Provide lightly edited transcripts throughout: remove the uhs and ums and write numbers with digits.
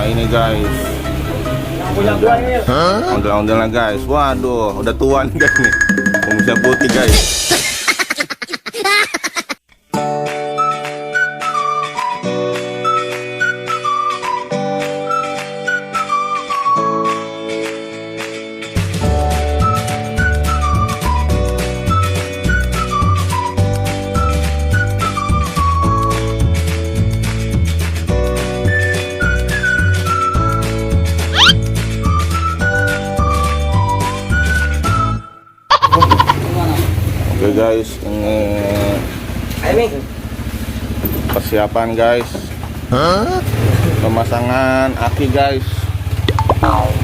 ini guys. Ondel-ondelnya guys. Waduh, udah tua nih guys nih. Kumisnya putih guys. Oke guys, ini persiapan guys, pemasangan aki guys.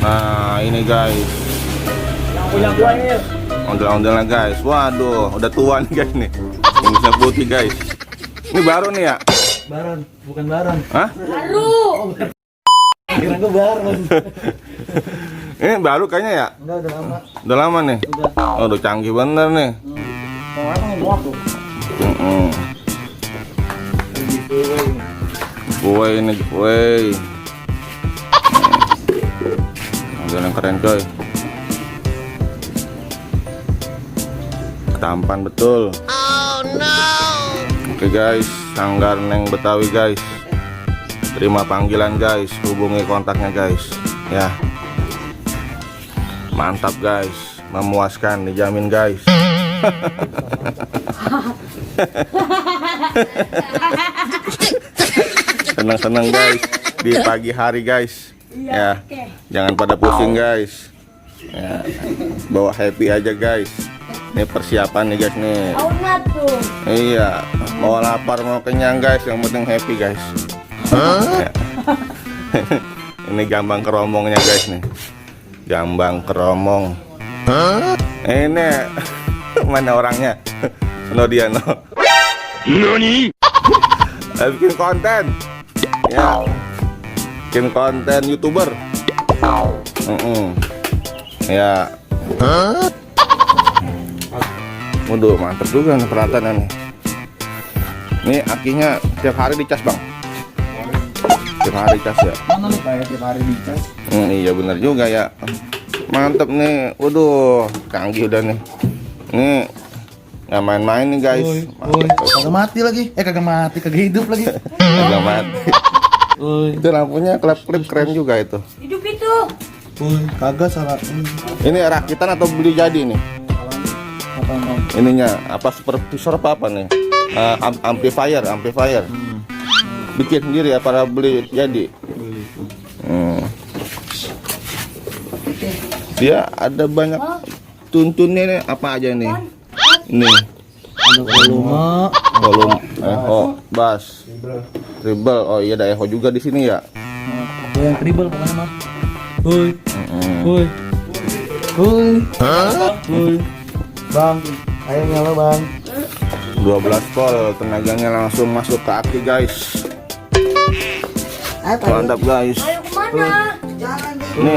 Nah ini guys, ondel-ondelnya guys. Waduh, udah tua nih guys nih. Kumisnya putih guys. Ini baru nih ya? Baron, bukan baron. Hah? Baru. Kira gue baron. Ini baru kayaknya ya? Enggak, udah lama. Udah lama nih? Udah. Oh, udah canggih bener nih. Mau apa nih waktu? Gue ini, gue. Model yang keren coy. Tampan betul. Oh no. Oke guys, Sanggar Neng Betawi guys. Terima panggilan guys, hubungi kontaknya guys. Ya. Mantap guys, memuaskan, dijamin guys. Senang-senang guys di pagi hari guys. Ya, jangan pada pusing guys. Ya, bawa happy aja guys. Ini persiapan nih guys nih. Iya, mau lapar mau kenyang guys, yang penting happy guys. Ya. Ini gambang keromongnya guys nih. Gambang keromong. Ini mana orangnya? No dia no. Nani? Bikin konten. Ya. Bikin konten YouTuber. Ya. Waduh, mantep juga nih peralatannya nih. Ini akinya tiap hari dicas bang. Tiap hari dicas ya. Mana nih kayak tiap hari dicas? Iya bener juga ya. Mantep nih. Waduh, canggih udah nih. Ini nggak main-main nih guys. Woi, kagak mati lagi. Kagak mati, kagak hidup lagi. Kagak mati. Woi, Itu lampunya klip-klip keren juga itu. Hidup itu. woi, kagak salah. Ini rakitan atau beli jadi nih? Apa mau? Ininya apa supervisor apa nih? Amplifier. Bikin sendiri ya para beli jadi. Dia ada banyak tuntunnya nih, apa aja nih? Nih. Ada volume. Bass, treble. Oh iya, ada echo juga di sini ya. Ada yang triple pokoknya mah. Woi. Woi. Woi. Woi. Bang, ayo nyala bang. 12 volt, tenaganya langsung masuk ke aki guys. Mantap guys. Ayo kemana? Ini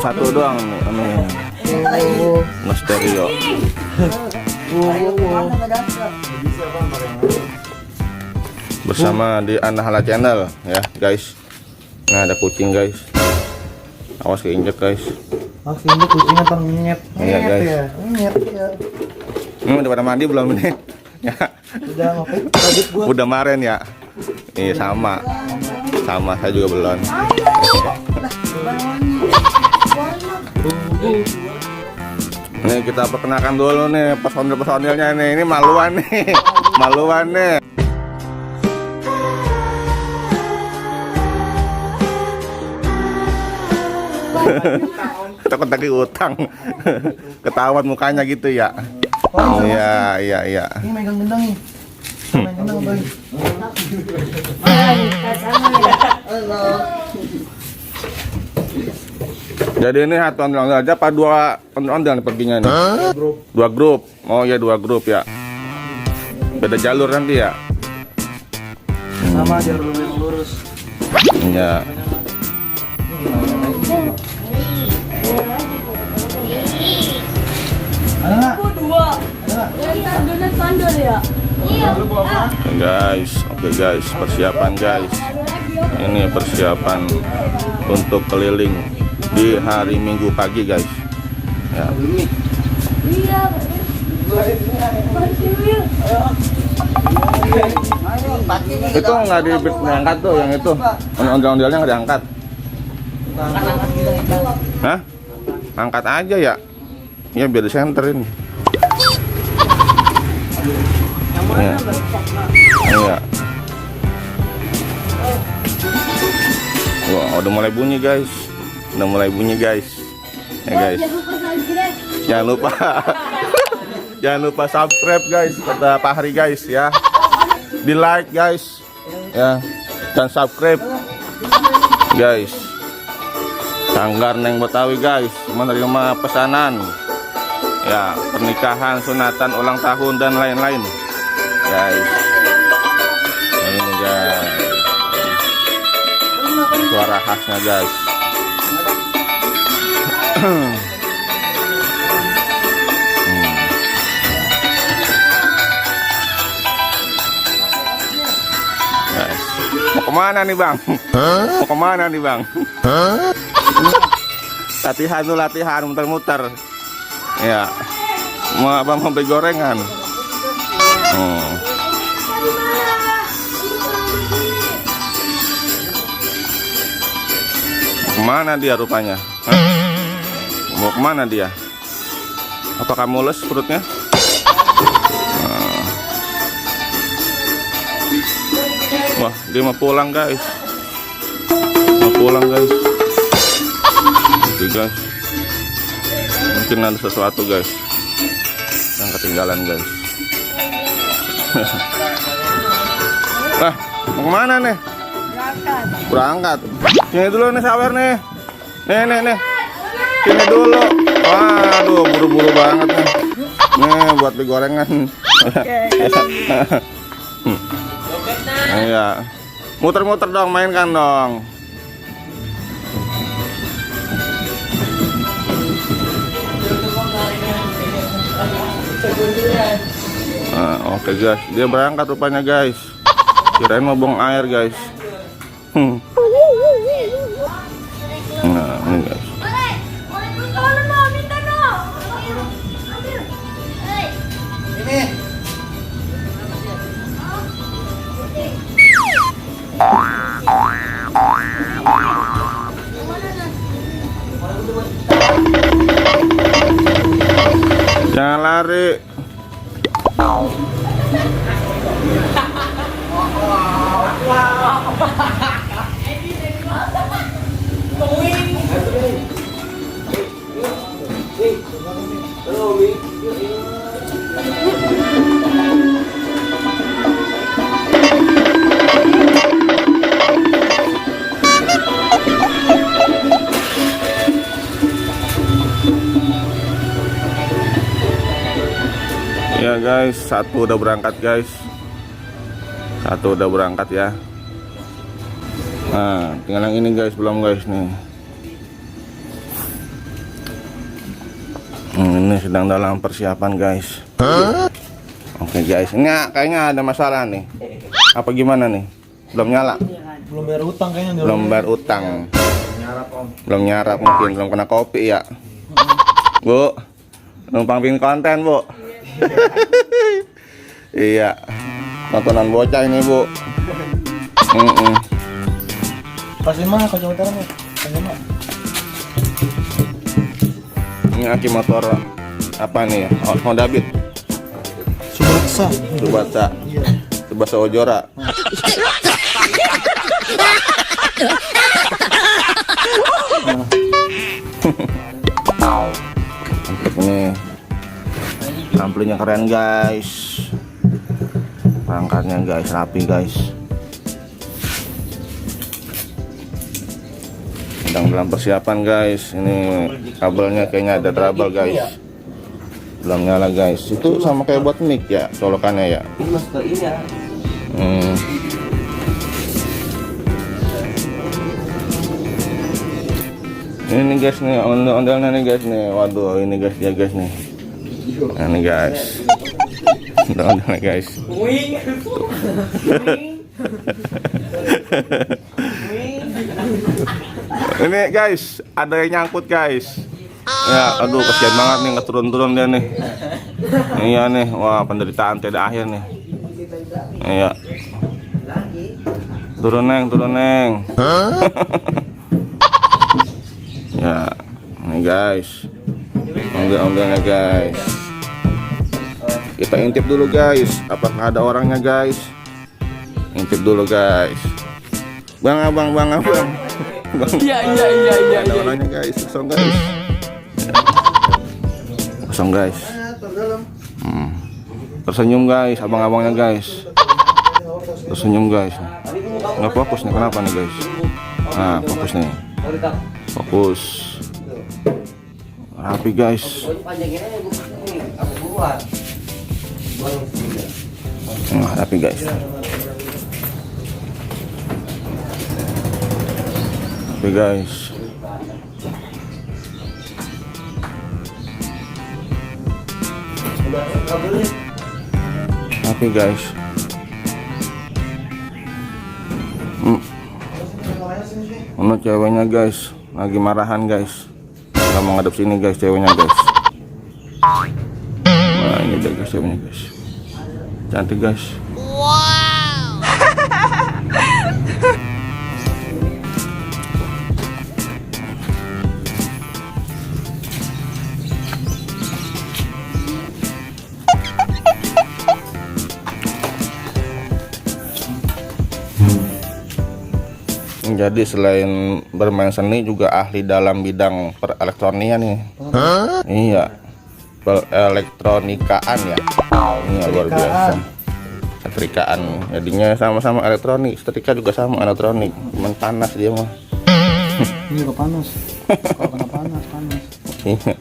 satu doang nih, ini stereo. Bersama di Anahala Channel ya guys. Nah ada kucing guys. Awas keinjek guys. Ini kucingnya ternyet. Iya guys. Nyet ya. Udah pada mandi belum ini? Ya. Udah ngapain? Kaget gua. Udah maren ya. Iya sama. Sama saya juga belum. Nih kita perkenalkan dulu nih personil-personilnya nih. Ini maluan nih. Maluan nih. Takut lagi utang. Ketahuan mukanya gitu ya. Iya. Ini megang gendang nih. Megang gendang bang. Jadi ini satu ondel aja apa dua ondel perginya nih? Dua grup. Oh ya, dua grup ya. Beda jalur nanti ya. Sama jalur yang lurus. Iya. Ada nggak? Aku dua. Ada nggak? Donat bandel ya? Iya. Guys, oke guys, persiapan guys. Ada lagi. Ini persiapan untuk keliling di hari Minggu pagi guys. Ya. Itu nggak diangkat tuh, yang itu ondel-ondelnya nggak diangkat. Hah? Angkat aja ya. Ya biar disenterin. Iya. Iya. Wah, udah mulai bunyi guys. Udah mulai bunyi guys. Ya guys. Jangan lupa. Jangan lupa subscribe guys, kata Pak Hari guys ya. Di like guys. Ya. Dan subscribe. Guys. Sanggar Neng Betawi guys, menerima pesanan. Ya, pernikahan, sunatan, ulang tahun dan lain-lain. Guys. Ini guys. Suara khasnya guys. Guys. Mau kemana nih bang? Mau kemana nih bang? Latihan tuh latihan muter-muter. Ya. Mau abang mau beli gorengan. Kemana dia rupanya? Hah? Mau kemana dia? Apakah mules perutnya? Wah, dia mau pulang guys. Mau pulang guys. Oke guys. Mungkin ada sesuatu guys yang ketinggalan guys. Nah, mau kemana nih? Berangkat. Sini dulu nih sawer nih. Nih. Sini dulu. Waduh, buru-buru banget nih. Nih buat beli gorengan. Iya. Muter-muter dong, mainkan dong. Nah, oke guys, dia berangkat rupanya guys. Kirain mau buang air guys. Nah, ini guys. Jangan lari. Ya guys, satu udah berangkat guys. Satu udah berangkat ya. Nah, tinggal yang ini guys, belum guys nih. Ini sedang dalam persiapan guys. Oke guys, ini kayaknya ada masalah nih. Apa gimana nih? Belum nyala? Belum bayar utang kayaknya. Belum bayar utang. Belum nyarap mungkin, belum kena kopi ya. Bu, numpang bikin konten bu. Iya, tontonan bocah ini bu. Pas 5 kocok utara nih. Pas 5. Ini aki motor apa nih? Honda Beat. Subasa. Subasa Ojora. Ini amplinya keren guys. Perangkatnya guys rapi guys. Sedang dalam persiapan guys. Ini kabelnya kayaknya ada trouble guys. Belum nyala guys. Itu sama kayak buat mic ya, colokannya ya. Ini guys nih, ondel-ondelnya nih guys nih. Waduh, ini guys ya guys nih. Nah, ini guys. Ondel-ondelnya guys. Ini guys, ada yang nyangkut guys. Ya, aduh kasihan banget nih ngeturun-turun dia nih. Iya nih, wah penderitaan tiada akhir nih. Iya. Turun neng. Ya, nih guys. Onggel-onggel guys. Kita intip dulu guys, apakah ada orangnya guys? Intip dulu guys. Bang. Iya. Ada orangnya guys, kosong guys. Kosong guys. Tersenyum guys, abang-abangnya guys. Tersenyum guys. Nggak fokus nih, kenapa nih guys? Nah, fokus nih. Fokus. Rapi guys. Nah, rapi guys. Rapi guys. Rapi guys. Mana ceweknya guys? Lagi marahan guys. Nggak mau ngadep sini guys ceweknya guys. Nah ini dia guys ceweknya guys. Cantik guys. Jadi selain bermain seni juga ahli dalam bidang perelektronian nih. Iya, perelektronikaan ya. Ini luar biasa. Setrikaan, jadinya sama-sama elektronik. Setrika juga sama elektronik. Cuman panas dia mah. Ini kok panas. Kalau kena panas. Iya.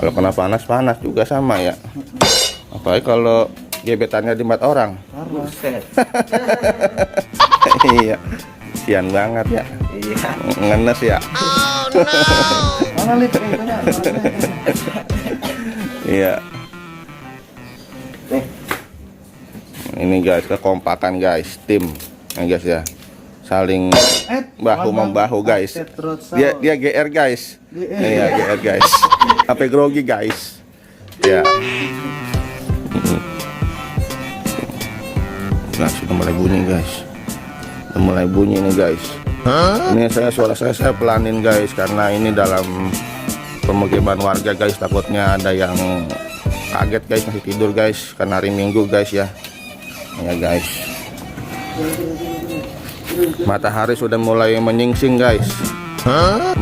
Kalau kena panas juga sama ya. Apalagi kalau gebetannya di mata orang. Buset. Iya. Sian banget ya. Iya. Ngenes ya. Mana lip? Iya. Ini guys, kekompakan guys, tim. Nah, guys ya. Saling bahu membahu guys. Dia GR guys. Iya, GR guys. Sampai grogi guys. Ya. Nah, sudah mulai bunyi guys. Udah mulai bunyi nih guys. Ini suara saya pelanin guys karena ini dalam pemukiman warga guys, takutnya ada yang kaget guys, masih tidur guys karena hari Minggu guys ya. Ya guys. Matahari sudah mulai menyingsing guys.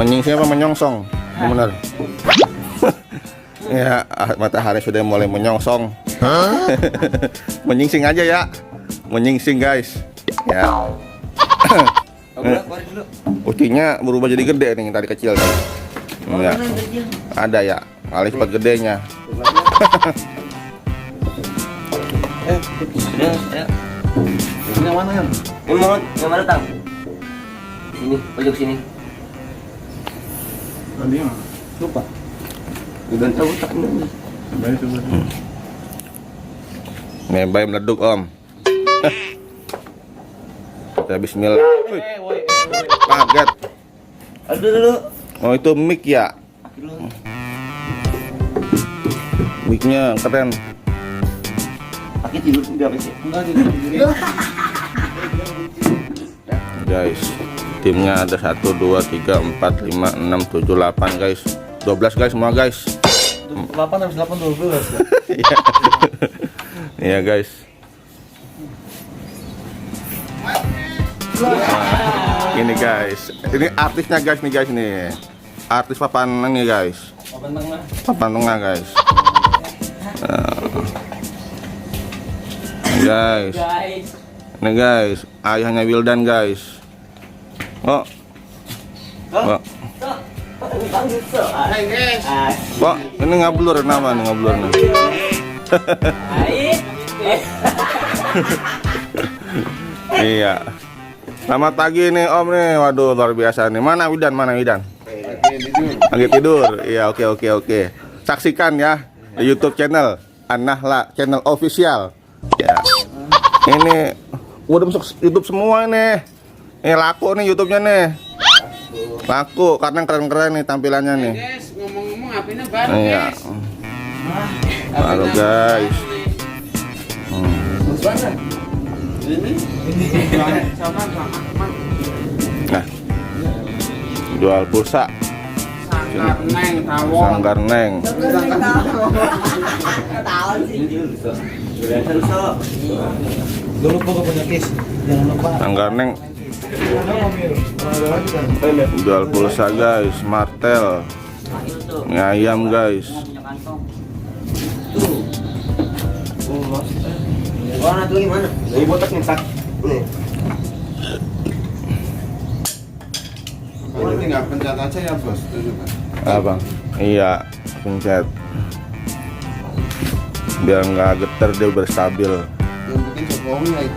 Menyingsing apa menyongsong? Benar. Ya, matahari sudah mulai menyongsong. Menyingsing aja ya. Menyingsing guys. Ya. Ucinya berubah jadi gede nih tadi kecil nih. Enggak. Ada ya. Kali cepat gedenya. Yang mana kan? Yang mana tang? Sini, pojok sini. Tadi lupa. Udah tahu tak ini. Nebay meleduk om. Kita bismillah. Kaget. Aduh dulu. Oh itu mic ya. Mic-nya keren. Pakai tidur enggak sih? Enggak tidur. Guys, timnya ada 1 2 3 4 5 6 7 8 guys. 12 guys semua guys. 8 habis 8 12. Iya. Iya guys. Nah, ini guys. Ini artisnya guys nih guys nih. Artis papan nih guys. Papan tengah guys. Guys. Ini guys, ayahnya Wildan guys. Oh. Pak. Pak, ini ngablur nama nih ngablur nih. Iya. Selamat pagi nih Om nih. Waduh luar biasa nih. Mana Widan? Lagi tidur. Iya, oke. Saksikan ya di YouTube channel An-Nahla channel official. Ya. Ini udah masuk YouTube semua nih. Ini laku nih YouTube-nya nih. Laku karena keren-keren nih tampilannya nih. Guys, ngomong-ngomong HP-nya baru, Iya. guys. Baru guys. Ini sama Nah, jual pulsa Sanggar Neng, tawon. Sanggar Neng. Dulu gua punya case. Jangan lupa. Sanggar Neng jual pulsa guys, martel, mie ayam guys. Warna tuh gimana? Dari botak nih tak. Nih. Kalau tinggal pencet aja ya, Bos. Itu juga. Abang, iya pencet biar nggak getar, dia berstabil. Yang bikin Jokowi ya.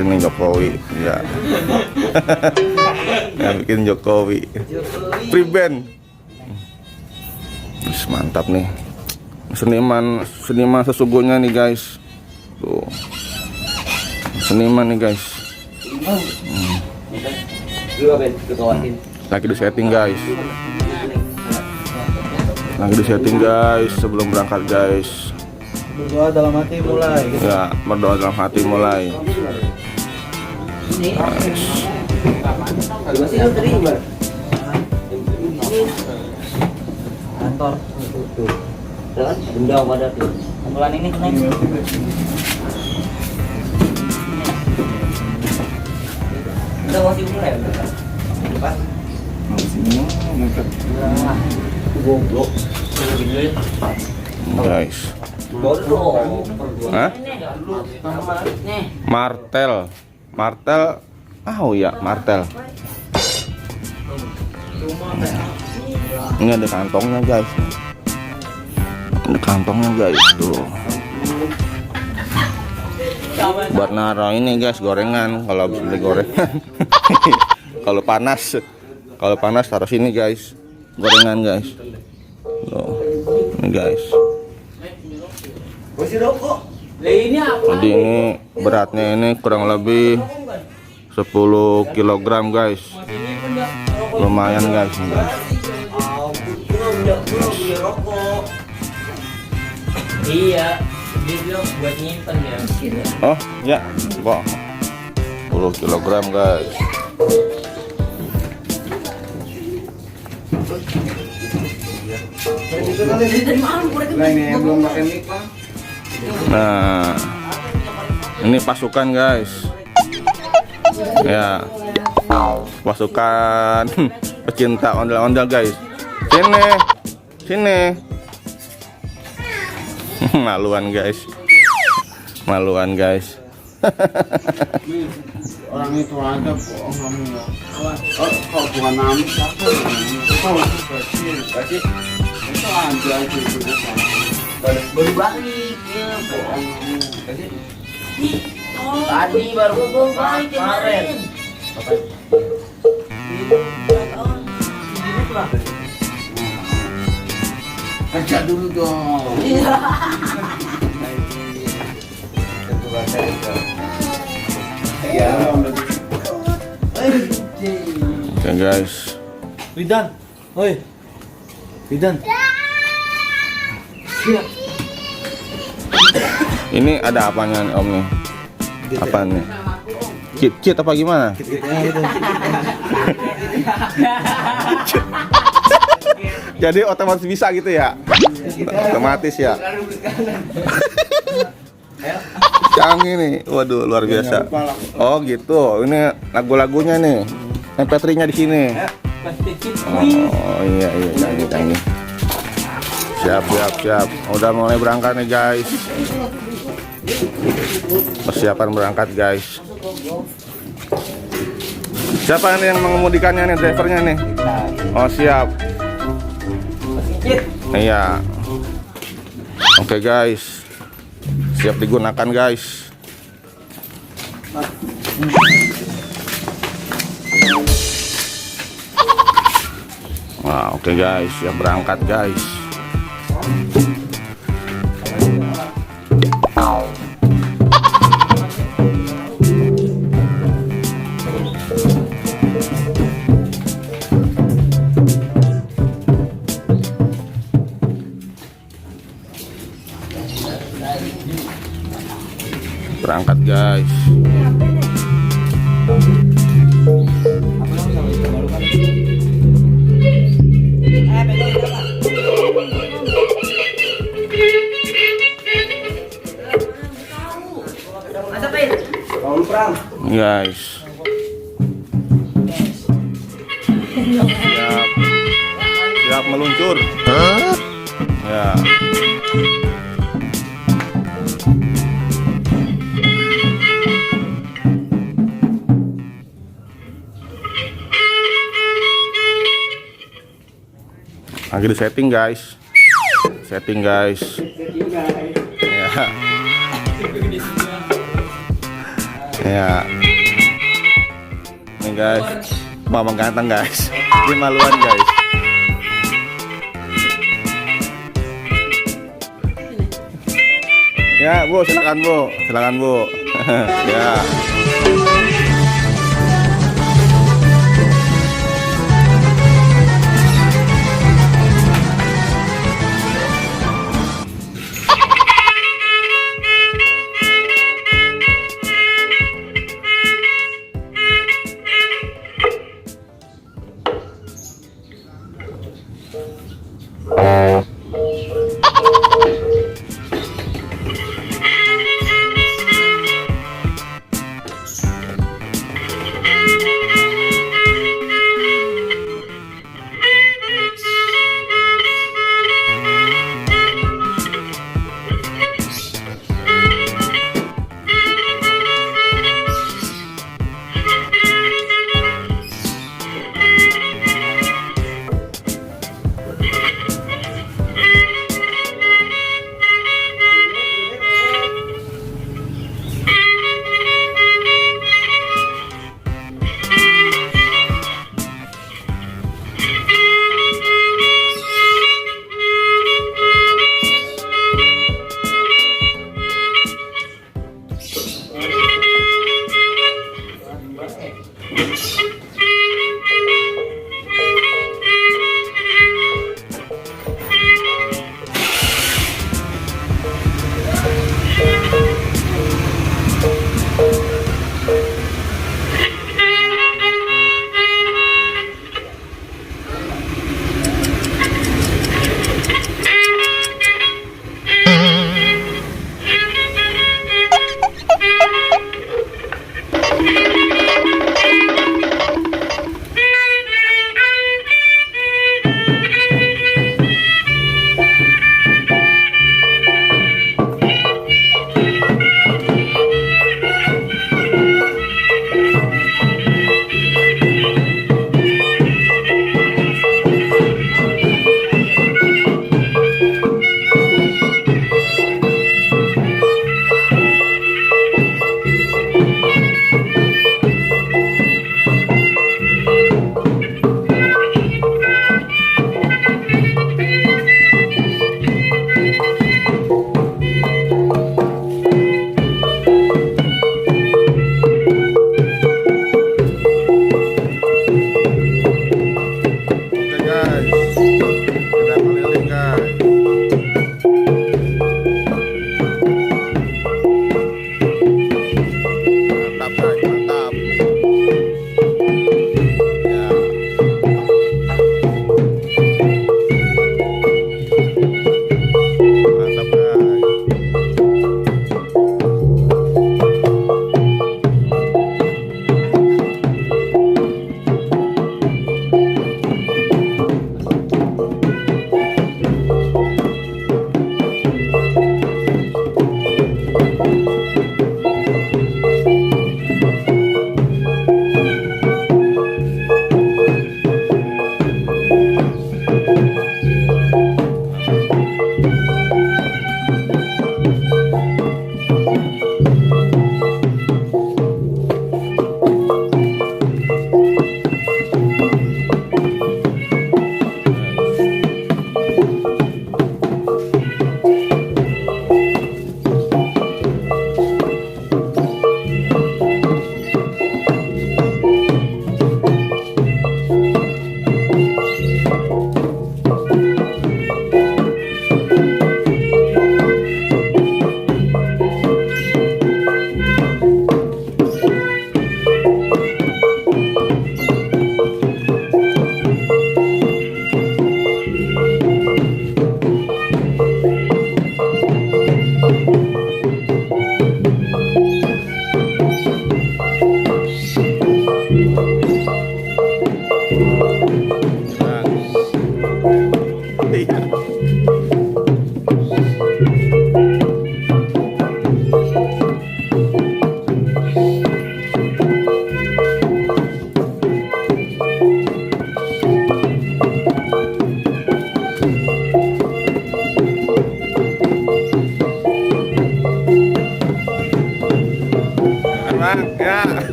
Ini Jokowi, ya. Yang bikin Jokowi. Priband. Wis, mantap nih. Seniman sesungguhnya nih guys. Tuh. Seniman nih guys. Lagi di setting guys. Lagi di setting guys sebelum berangkat guys. Berdoa dalam hati mulai. Ya, berdoa dalam hati mulai. Masih lu terima. Kantor. Kan benda pada tuh. Bulan ini kena Udah masih mulai. Pas. Goblok. Guys. Bodoh. Hah? nih. Martel. Martel. Oh ya, martel. Ini ada kantongnya guys. Ada kantongnya guys tuh. Buat naruh ini guys gorengan kalau habis beli gorengan. Kalau panas taruh sini guys. Gorengan guys. Tuh. Ini guys. Masih rokok. Ini apa? Jadi ini beratnya ini kurang lebih 10 kg guys. Lumayan guys. Iya, dia bilang buat nyimpen ya. Oh ya, kok 10 kg guys. Nah, ini yang belum pakai mic, Pak. Nah, ini pasukan guys. Ya, pasukan pecinta ondel-ondel guys. Sini, sini. Maluan guys. Maluan guys. Orang itu ada kok kamu ya. Oh, bukan nama siapa ya? Itu ada itu Baru balik ya, bohong. Tadi baru kemarin. kerja dulu dong. Oke guys. Widan. Oi. Widan. Ini ada apanya nih Om nih? Apa nih? Kit apa gimana? Jadi otomatis bisa gitu ya? Otomatis ya? Canggih nih, waduh luar biasa. Oh gitu, ini lagu-lagunya nih. MP3-nya di sini. Oh iya canggih. Siap. Udah mulai berangkat nih guys. Persiapan berangkat guys. Siapa nih yang mengemudikannya nih, drivernya nih? Oh siap. Iya. Oke guys. Siap digunakan guys. Wah, oke guys, siap berangkat guys. berangkat guys. Guys, siap meluncur. Ya. Lagi di setting guys. Setting guys. Ya. Ya. Ini guys, Mama ganteng guys. Dia maluan guys. Ya Bu, silakan Bu, silakan Bu. Ya.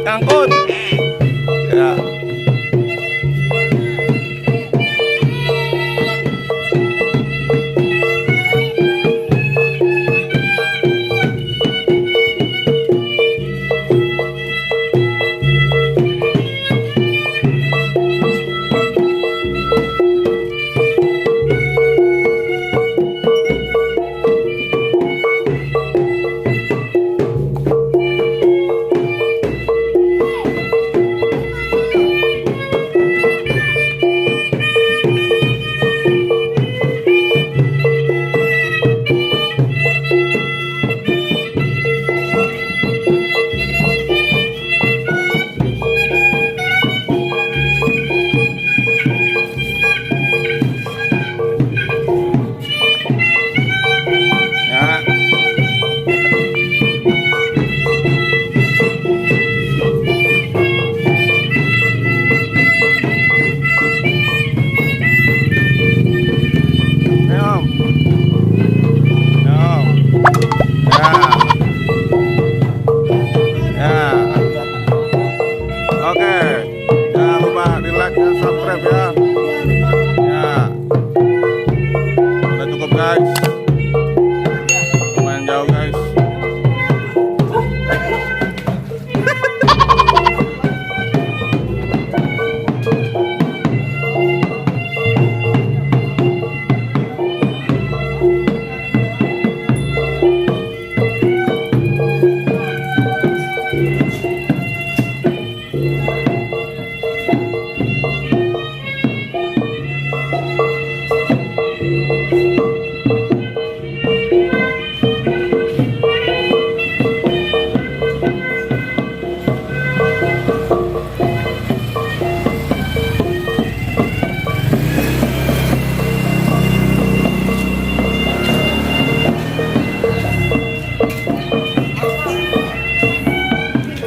angkut. Ya. Ya. Nyom. Nyom. Ya. Ya. Oke. Jangan lupa di like dan subscribe ya. Ya. Udah cukup guys. Lumayan jauh guys.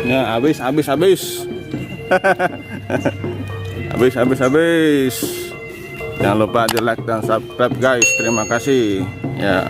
Ya, habis. habis. Jangan lupa di like dan subscribe guys. Terima kasih. Ya.